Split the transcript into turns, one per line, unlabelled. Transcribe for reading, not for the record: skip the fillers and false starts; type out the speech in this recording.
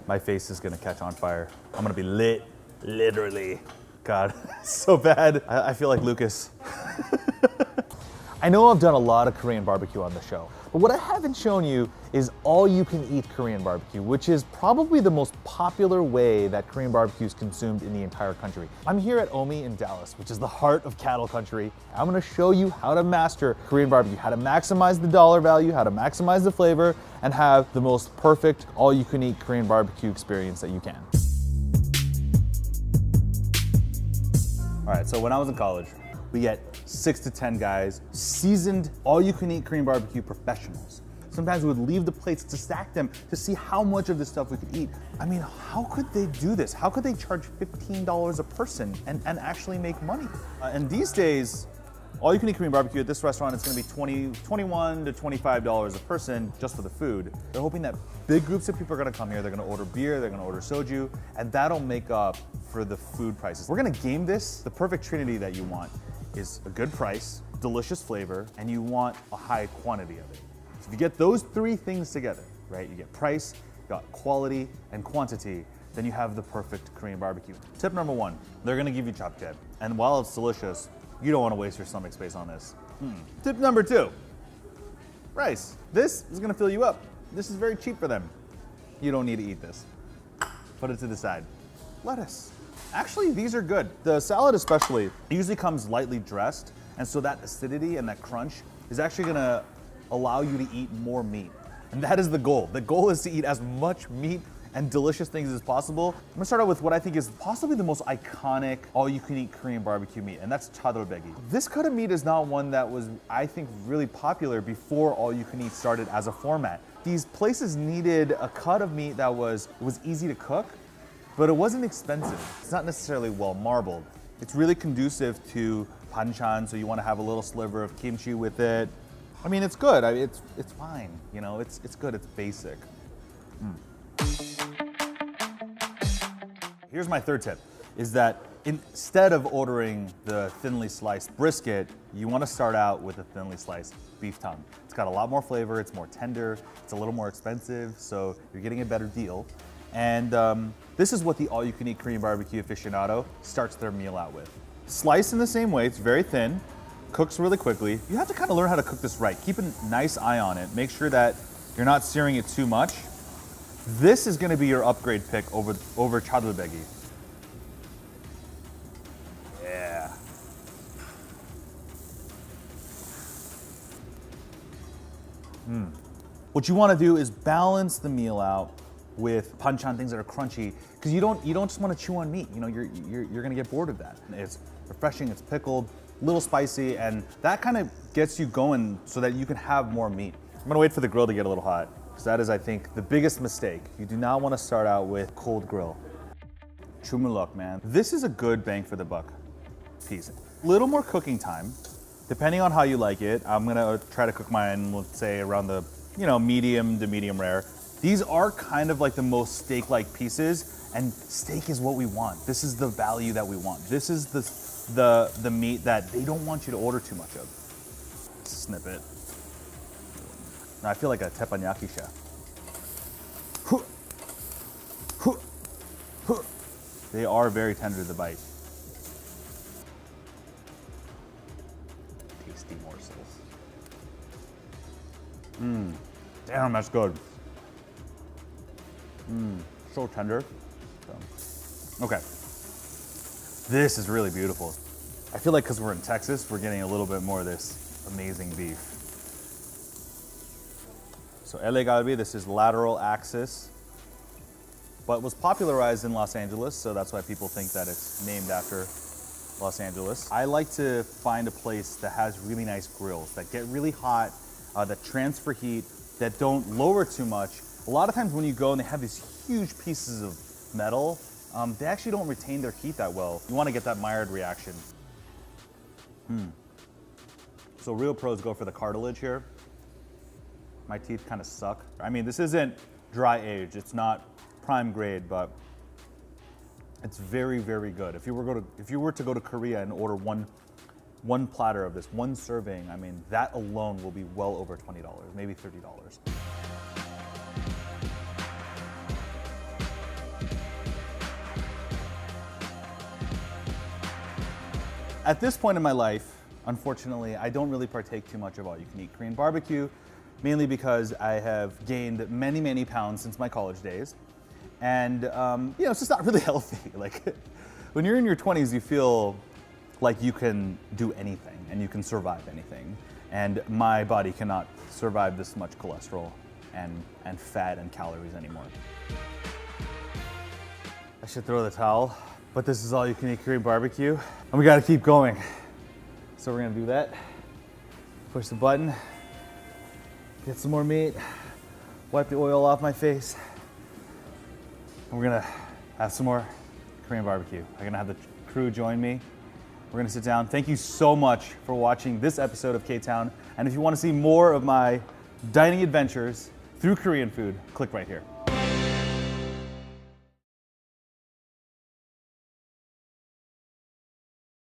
My face is gonna catch on fire. I'm gonna be lit, literally. God, so bad. I feel like Lucas. I know I've done a lot of Korean barbecue on the show, but what I haven't shown you is all-you-can-eat Korean barbecue, which is probably the most popular way that Korean barbecue is consumed in the entire country. I'm here at Omi in Dallas, which is the heart of cattle country. I'm gonna show you how to master Korean barbecue, how to maximize the dollar value, how to maximize the flavor, and have the most perfect all-you-can-eat Korean barbecue experience that you can. All right, so when I was in college, we get 6 to 10 guys, seasoned, all-you-can-eat Korean barbecue professionals. Sometimes we would leave the plates to stack them to see how much of this stuff we could eat. I mean, how could they do this? How could they charge $15 a person and actually make money? And these days, all-you-can-eat Korean barbecue at this restaurant is gonna be $21 to $25 a person just for the food. They're hoping that big groups of people are gonna come here, they're gonna order beer, they're gonna order soju, and that'll make up for the food prices. We're gonna game this. The perfect trinity that you want is a good price, delicious flavor, and you want a high quantity of it. So if you get those three things together, right? You get price, you got quality, and quantity, then you have the perfect Korean barbecue. Tip number 1, they're gonna give you japchae. And while it's delicious, you don't wanna waste your stomach space on this. Tip number 2, rice. This is gonna fill you up. This is very cheap for them. You don't need to eat this. Put it to the side. Lettuce. Actually, these are good. The salad especially usually comes lightly dressed, and so that acidity and that crunch is actually gonna allow you to eat more meat. And that is the goal. The goal is to eat as much meat and delicious things as possible. I'm gonna start out with what I think is possibly the most iconic all-you-can-eat Korean barbecue meat, and that's chadolbegi. This cut of meat is not one that was, I think, really popular before all-you-can-eat started as a format. These places needed a cut of meat that was easy to cook, but it wasn't expensive. It's not necessarily well marbled. It's really conducive to banchan, so you want to have a little sliver of kimchi with it. I mean, it's good. It's fine. You know, it's good. It's basic. Here's my third tip: is that instead of ordering the thinly sliced brisket, you want to start out with a thinly sliced beef tongue. It's got a lot more flavor. It's more tender. It's a little more expensive, so you're getting a better deal. And this is what the all-you-can-eat Korean barbecue aficionado starts their meal out with. Sliced in the same way, it's very thin, cooks really quickly. You have to kind of learn how to cook this right. Keep a nice eye on it. Make sure that you're not searing it too much. This is gonna be your upgrade pick over chadolbegi. Yeah. What you wanna do is balance the meal out with banchan, things that are crunchy, because you don't just want to chew on meat. You know, you're gonna get bored of that. It's refreshing, it's pickled, a little spicy, and that kind of gets you going so that you can have more meat. I'm gonna wait for the grill to get a little hot, because that is, I think, the biggest mistake. You do not want to start out with cold grill. Chumulok, man. This is a good bang for the buck piece. Little more cooking time, depending on how you like it. I'm gonna try to cook mine, let's say around the, medium to medium rare. These are kind of like the most steak-like pieces, and steak is what we want. This is the value that we want. This is the meat that they don't want you to order too much of. Snip it. Now I feel like a teppanyaki chef. They are very tender to the bite. Tasty morsels. Damn, that's good. So tender. Okay. This is really beautiful. I feel like because we're in Texas, we're getting a little bit more of this amazing beef. So LA Galbi, this is lateral axis, but was popularized in Los Angeles, so that's why people think that it's named after Los Angeles. I like to find a place that has really nice grills that get really hot, that transfer heat, that don't lower too much. A lot of times when you go and they have these huge pieces of metal, they actually don't retain their heat that well. You want to get that Maillard reaction. So real pros go for the cartilage here. My teeth kind of suck. I mean, this isn't dry age. It's not prime grade, but it's very, very good. If you were to go to Korea and order one platter of this, one serving, I mean, that alone will be well over $20, maybe $30. At this point in my life, unfortunately, I don't really partake too much of all-you-can-eat Korean barbecue, mainly because I have gained many, many pounds since my college days. And it's just not really healthy. Like, when you're in your 20s, you feel like you can do anything and you can survive anything. And my body cannot survive this much cholesterol and fat and calories anymore. I should throw the towel, but this is all you can eat Korean barbecue. And we gotta keep going. So we're gonna do that. Push the button, get some more meat, wipe the oil off my face. And we're gonna have some more Korean barbecue. I'm gonna have the crew join me. We're gonna sit down. Thank you so much for watching this episode of K-Town. And if you wanna see more of my dining adventures through Korean food, click right here.